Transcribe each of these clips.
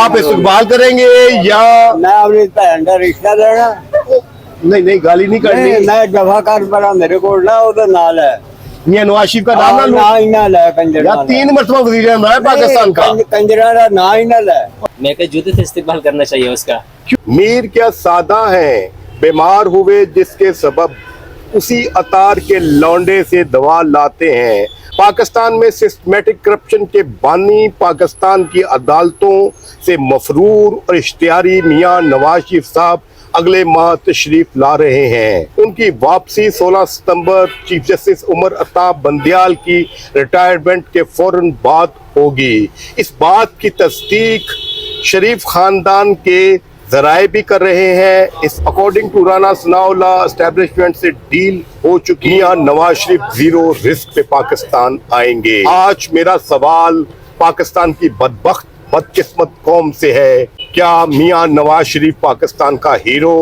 आप इस्तकबाल करेंगे या मैं अपनी भैन का रिश्ता देना नहीं? नहीं गाली नहीं करनी। मैं दफा कर बड़ा मेरे को ना उधर नाल है मियां नवाज शरीफ का नाम ना लो ना ही ना ले कंजर या 3 मरतबा वज़ीर आज़म है पाकिस्तान का। कंजरा का ना ही ना ले। मैं कहा जुदे से इस्तेमाल करना चाहिए उसका। मीर क्या सादा है, बीमार हुए जिसके सबब उसी अतार के लौंडे से दवा लाते हैं। पाकिस्तान में सिस्टमेटिक करप्शन के बानी पाकिस्तान की अदालतों से मफरूर और इश्तियारी मियां नवाज शरीफ साहब अगले माह तशरीफ ला रहे हैं। उनकी वापसी 16 सितंबर चीफ जस्टिस उमर अता बंदियाल की रिटायरमेंट के फौरन बाद होगी। इस बात की तस्दीक शरीफ खानदान के जराए भी कर रहे हैं। इस according to Rana Sanaullah establishment से डील हो चुकी है। नवाज शरीफ जीरो रिस्क पे पाकिस्तान आएंगे। आज मेरा सवाल पाकिस्तान की बदकिस्मत कौम से है, क्या मियां नवाज शरीफ पाकिस्तान का हीरो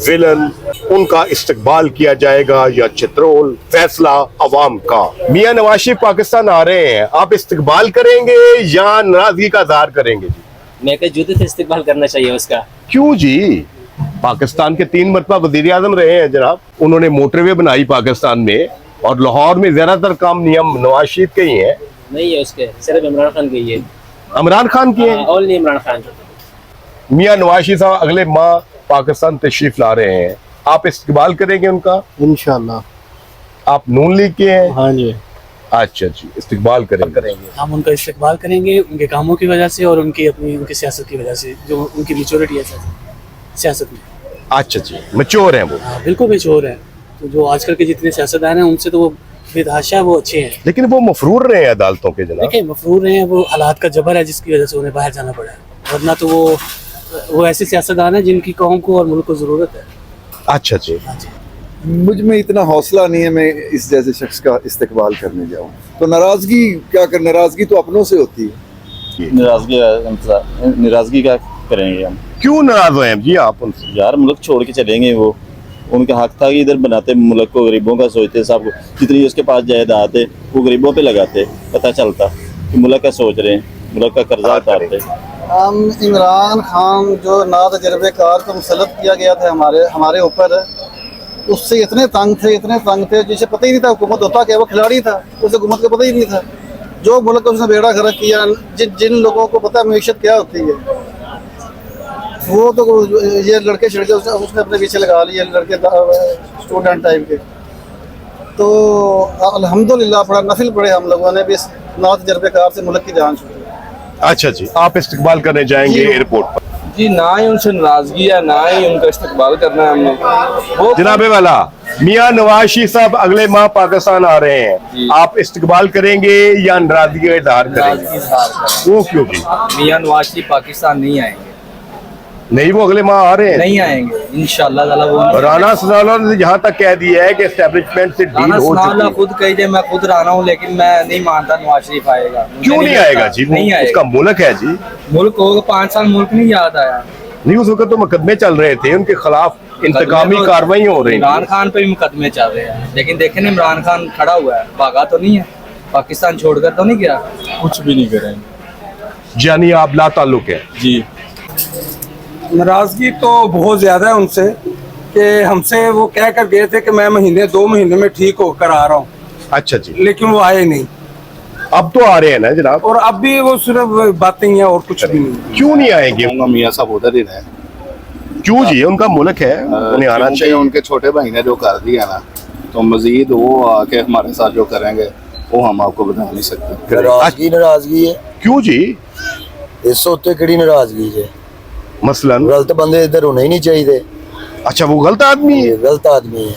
विलन, उनका इस्तकबाल किया जाएगा या चित्रोल? फैसला अवाम का। मियां नवाज शरीफ पाकिस्तान आ रहे हैं, आप इस्तकबाल करेंगे या नाराजगी का इज़हार करेंगे? मैं कहा जुदे से इस्तेमाल करना चाहिए उसका। क्यों जी? पाकिस्तान के 3 मरतबा वज़ीर आज़म रहे हैं जनाब। उन्होंने मोटरवे बनाई पाकिस्तान में और लाहौर में ज्यादातर काम नियम नवाज शरीफ के ही हैं। नहीं है उसके, सिर्फ इमरान खान के ही है। इमरान खान की है? ओनली इमरान खान। मियां नवाज शरीफ साहब अगले माह पाकिस्तान तशरीफ ला रहे हैं, आप इस्तकबाल करेंगे उनका? इंशाल्लाह। आप नून लीग के हैं? हाँ जी। अच्छा जी, इस्तकबाल करेंगे। हम उनका इस्तेमाल करेंगे उनके कामों की वजह से और उनकी सियासत की वजह से, जो उनकी मैच्योरिटी है सियासत में। अच्छा जी, मैच्योर हैं वो? हाँ बिल्कुल मैच्योर है। तो जो आजकल के जितने सियासतदान हैं उनसे तो वो बेतहाशा वो अच्छे हैं। लेकिन वो मफरूर रहे हैं अदालतों के जनाब। देखिए मफरूर रहे हैं, वो हालात का जबर है जिसकी वजह से उन्हें बाहर जाना पड़ा है, वरना तो वो ऐसे सियासतदान है जिनकी कौम को और मुल्क को जरूरत है। अच्छा जी। हाँ जी। मुझ में इतना हौसला नहीं है मैं इस जैसे शख्स का इस्तकबाल करने जाऊं। तो नाराजगी क्या कर, नाराजगी तो अपनों से होती है। नाराजगी क्या करेंगे हम? क्यों नाराज हुए हैं जी आप उनसे? यार मुल्क छोड़ के चलेंगे, वो उनका हक था कि इधर बनाते मुल्क को, गरीबों का सोचते, सब जितनी उसके पास जायदाद है वो गरीबों पे लगाते, पता चलता कि मुल्क का सोच रहे हैं, मुल्क का कर्जा उतारते। हम इमरान खान जो ना तजर्बेकार को मुसल्लत किया गया था हमारे ऊपर, उससे इतने तंग थे जिसे पता ही नहीं था हुकूमत होता क्या। वो खिलाड़ी था, उसे हुकूमत का पता ही नहीं था। जो मुल्क उसने बेड़ा गर्क किया, जिन लोगों को पता मईशत क्या होती है, वो तो ये लड़के छिड़के उसने अपने पीछे लगा लिए, लड़के स्टूडेंट टाइप के। तो अल्हम्दुलिल्लाह बड़ा नफिल पड़े हम लोगों ने भी इस ना तजर्बेकार से मुल्क की जान छुड़ी। अच्छा जी, आप इस्तकबाल करने जाएंगे एयरपोर्ट पर? जी ना ही उनसे नाराजगी है, ना ही उनका इस्तकबाल करना है हमने। वो जनाबे वाला मियां नवाज शरीफ साहब अगले माह पाकिस्तान आ रहे हैं, आप इस्तकबाल करेंगे या नाराजगी का इज़हार करेंगे? वो क्यों जी? मियां नवाज शरीफ पाकिस्तान नहीं आएंगे। नहीं, वो अगले माह आ रहे हैं। नहीं आएंगे इंशाल्लाह ताला। वो राना सनाउल्लाह ने यहाँ तक कह दिया है कि एस्टेब्लिशमेंट से डील हो चुकी है। खुद कही जाए, मैं खुद राना हूँ, लेकिन मैं नहीं मानता नवाज शरीफ आएगा। क्यों नहीं आएगा जी? नहीं आएगा। उसका मुल्क है जी। मुल्क होगा 5 साल, मुल्क नहीं याद आया। नहीं, उस वक्त तो मुकदमे चल रहे थे उनके खिलाफ, इंतकामी कार्रवाई हो रही। इमरान खान पे भी मुकदमे चल रहे हैं, लेकिन देखे ना इमरान खान खड़ा हुआ है, भागा तो नहीं है, पाकिस्तान छोड़कर तो नहीं गया। कुछ भी नहीं करेंगे। यानी आप ला ताल्लुक है जी। नाराजगी तो बहुत ज्यादा है उनसे, कि हमसे वो कह कर गए थे कि मैं 2 महीने में ठीक होकर आ रहा हूँ। अच्छा जी। लेकिन वो आए नहीं। अब तो आ रहे हैं ना जनाब? और अब भी वो सिर्फ बातें ही हैं और कुछ भी नहीं। क्यों नहीं आएंगे? मियां साहब उधर ही रहे। क्यों जी? उनका मुल्क है, उन्हें आना चाहिए। उनके छोटे भाई ने जो कर दिया ना, तो मजीद वो आके हमारे साथ जो करेंगे वो हम आपको बता नहीं सकते। नाराजगी है। क्यों जी? इस होते केड़ी नाराजगी है? मसलन गलत बंदे इधर होने ही नहीं चाहिए। अच्छा, वो गलत आदमी है? गलत आदमी है।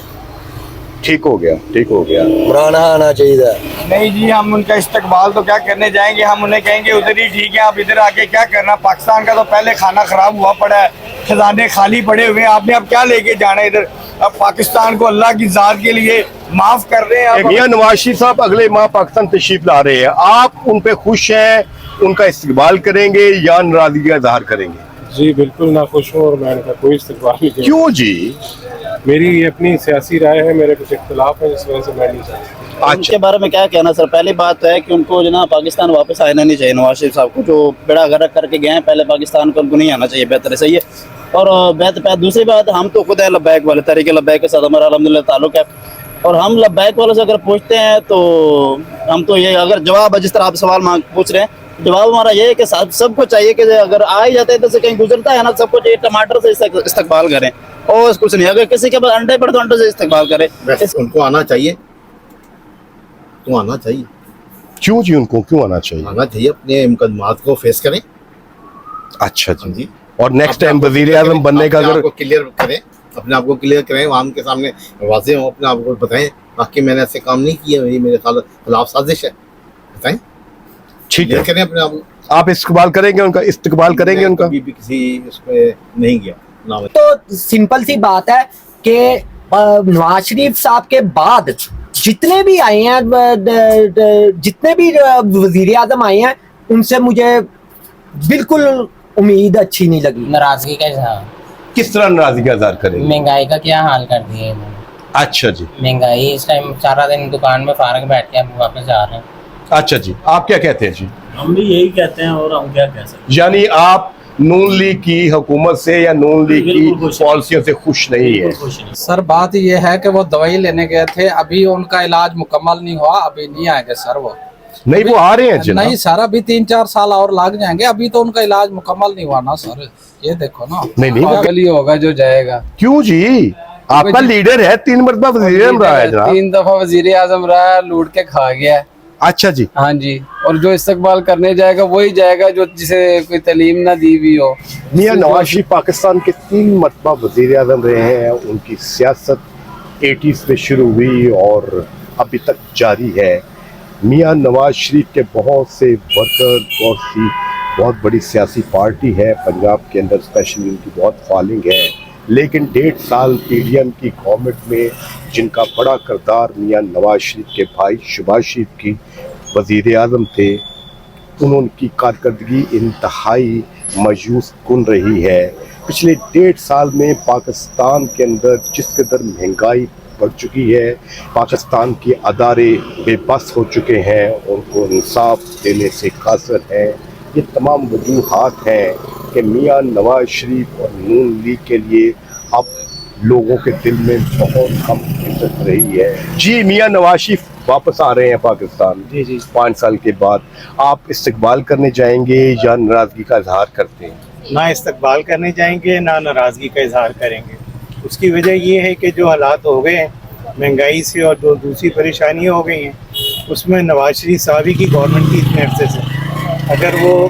ठीक हो गया। पुराना आना चाहिए। नहीं जी, हम उनका इस्तकबाल तो क्या करने जाएंगे, हम उन्हें कहेंगे उधर ही ठीक है, आप इधर आके क्या करना। पाकिस्तान का तो पहले खाना खराब हुआ पड़ा है, खजाने खाली पड़े हुए हैं, आपने अब क्या लेके जाना है इधर? अब पाकिस्तान को अल्लाह की जात के लिए माफ कर रहे हैं। मियां नवाज शरीफ साहब अगले माह पाकिस्तान तशरीफ ला रहे हैं, आप उन पे खुश हैं, उनका इस्तकबाल करेंगे या नाराजगी का इज़हार करेंगे? जी बिल्कुल ना खुश हूँ और मैं इनका कोई इस्तकबाल नहीं करूँगा। क्यों जी? मेरी अपनी सियासी राय है, मेरे कुछ इख्तिलाफ है, इस वजह से मैं नहीं चाहता। उनके बारे में क्या कहना सर। पहली बात है कि उनको जो ना पाकिस्तान वापस आना नहीं चाहिए। नवाज शरीफ साहब को जो बेड़ा गर्क करके गए हैं पहले पाकिस्तान को, उनको नहीं आना चाहिए, बेहतर सही है। और दूसरी बात, हम तो खुद है लब्बैक वाले, तरीके लब्बैक के साथ हमारा अल्हम्दुलिल्लाह ताल्लुक है। और हम लब्बैक वालों से अगर पूछते हैं तो हम तो ये, अगर जवाब जिस तरह आप सवाल पूछ रहे हैं, जवाब हमारा ये है कि सबको चाहिए कि अगर आ ही जाते हैं तो से कहीं गुजरता है ना, सबको चाहिए टमाटर से इस्तकबाल करें और कुछ नहीं। अगर किसी के पास अंडे पर तो अंडे से इस्तकबाल करें। उनको आना चाहिए, तो आना चाहिए। क्यों जी, उनको क्यों आना चाहिए? आना चाहिए, अपने मुकदमात को फेस करें। अच्छा जी। और नेक्स्ट टाइम वजीर आजम बनने का अगर क्लियर करें, अपने आप को क्लियर करें, आम के सामने वाज़ेह हो, अपने आप को बताएं बाकी मैंने ऐसे काम नहीं किए, ये मेरे खिलाफ साजिश है, बताएं, ठीक है, करें अपने आप को। आप इस्तकबाल करेंगे उनका, इस्तकबाल करेंगे उनका? कभी भी किसी उसमें नहीं गया ना। तो सिंपल सी बात है कि नवाज शरीफ साहब के बाद जितने भी आए हैं, जितने भी वजीर आजम आए हैं, उनसे मुझे बिल्कुल उम्मीद अच्छी नहीं लगी। नाराजगी का इजहार। किस तरह नाराजगी का इजहार करेंगे? महंगाई का क्या हाल कर दिए इन्होंने। अच्छा जी। महंगाई, इस टाइम सारा दिन दुकान में फारग बैठ के हम वापस जा रहे हैं। अच्छा जी, आप क्या कहते हैं जी? हम भी यही कहते हैं और हम क्या कह सकते हैं। यानी आप नून लीग की हुकूमत से या नून लीग की पॉलिसियों से खुश नहीं है? सर बात ये है कि वो दवाई लेने गए थे, अभी उनका इलाज मुकम्मल नहीं हुआ, अभी नहीं आएंगे सर वो। नहीं, वो आ रहे हैं जी। नहीं सर, अभी 3-4 साल और लग जाएंगे, अभी तो उनका इलाज मुकम्मल नहीं हुआ ना सर। ये देखो ना, नहीं पागल ही होगा जो जाएगा। क्यों जी, आपका लीडर है, 3 मरतबा वजीर आजम रहा है जनाब। 3 दफा वजीर आजम रहा है, लूट के खा गया। अच्छा जी। हाँ जी, और जो इस्तकबाल करने जाएगा वही जाएगा जो जिसे कोई तालीम ना दी हुई हो। मियां नवाज शरीफ पाकिस्तान के 3 मरतबा वजीर आजम रहे हैं। उनकी सियासत 80s में शुरू हुई और अभी तक जारी है। मियां नवाज शरीफ के बहुत से वर्कर और बहुत बड़ी सियासी पार्टी है पंजाब के अंदर, स्पेशली उनकी बहुत फॉलोइंग है। लेकिन 1.5 साल PDM की गवर्नमेंट में जिनका बड़ा किरदार मियां नवाज शरीफ के भाई शहबाज शरीफ की वज़ीर आज़म थे, उनकी कारकर्दगी इंतहाई मायूस कुन रही है। पिछले 1.5 साल में पाकिस्तान के अंदर जिस कदर महंगाई बढ़ चुकी है, पाकिस्तान के अदारे बेबस हो चुके हैं, उनको इंसाफ देने से कासर है। ये तमाम वजूहात हैं कि मियां नवाज शरीफ और नून लीग के लिए अब लोगों के दिल में बहुत कम इज्जत रही है। जी, मियां नवाज शरीफ वापस आ रहे हैं पाकिस्तान। जी 5 साल के बाद। आप इस्तकबाल करने जाएंगे या नाराज़गी का इजहार करते हैं? ना इस्तकबाल करने जाएंगे ना नाराज़गी का इजहार करेंगे। उसकी वजह ये है कि जो हालात हो गए हैं महंगाई से और जो दूसरी परेशानियाँ हो गई हैं, उसमें नवाज शरीफ साहब की गवर्नमेंट की इतने अरसे से अगर वो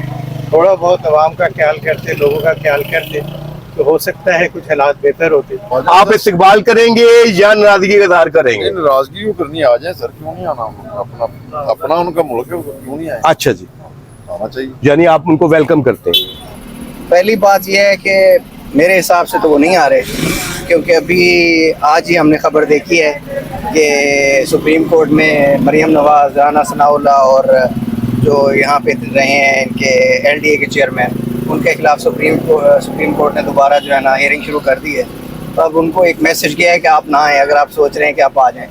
थोड़ा बहुत आवाम का ख्याल करते, लोगों का ख्याल करते, तो हो सकता है कुछ हालात बेहतर होते। आप इस्तकबाल करेंगे या नाराज़गी का इजहार करेंगे? नाराजगी क्यों करनी, आ जाए सर, क्यों नहीं आना, अपना उनका मुल्क है, क्यों नहीं आए? अच्छा जी, आना चाहिए। यानी आप उनको वेलकम करते हैं? पहली बात यह है कि मेरे हिसाब से तो वो नहीं आ रहे, क्योंकि अभी आज ही हमने खबर देखी है कि सुप्रीम कोर्ट में मरियम नवाज, राना सनाउल्लाह और जो यहाँ पे रहे हैं इनके LDA के चेयरमैन, उनके खिलाफ सुप्रीम कोर्ट ने दोबारा जो है ना हियरिंग शुरू कर दी है। तो अब उनको एक मैसेज किया है कि आप ना आएँ, अगर आप सोच रहे हैं कि आप आ जाएं।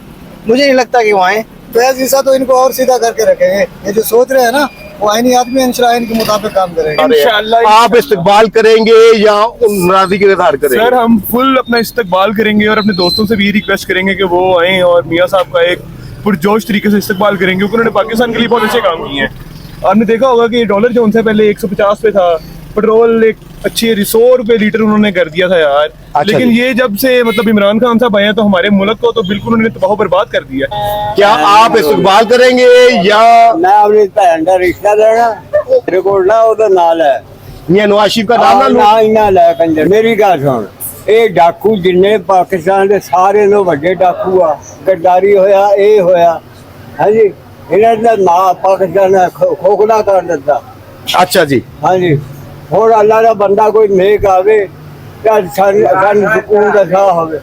मुझे नहीं लगता कि वो आएँ। फैज ईसा तो इनको और सीधा करके रखेंगे। ये जो सोच रहे हैं ना, वो आईनी आदमी इंशराइन के मुताबिक काम करेंगे। इंशाअल्लाह। आप इस्तकबाल करेंगे या नाराज़गी का इजहार करेंगे? सर, हम फुल अपना इस्तकबाल करेंगे और अपने दोस्तों से भी रिक्वेस्ट करेंगे कि वो आएँ और मियाँ साहब का एक पुरजोश तरीके से इस्तकबाल करेंगे, क्योंकि उन्होंने पाकिस्तान के लिए बहुत अच्छे काम किए हैं। आपने देखा होगा कि डॉलर जो उनसे पहले 150 पे था, पेट्रोल एक अच्छी 100 रुपए लीटर उन्होंने कर दिया था यार। लेकिन ये जब से मतलब इमरान खान साहब आए हैं तो हमारे मुल्क को तो बिल्कुल उन्होंने तबाह बर्बाद कर दिया। क्या आप इस्तकबाल करेंगे या? मैं अपनी भैन का रिश्ता देना मेरे को ना उधर नाल है मियां नवाज शरीफ का नाम ना ही ना ले कंजर। मेरी गल सुन, ये डाकू जिन्ने पाकिस्तान के सारे नो वड्डे डाकू आ, गद्दारी होया, ये होया, हाँ जी, इन्होंने ना पाकिस्तान ने खोखला कर दिता। अच्छा जी। हाँ जी, और अल्लाह का बंदा कोई नेक आवे, सुकून का साह होवे।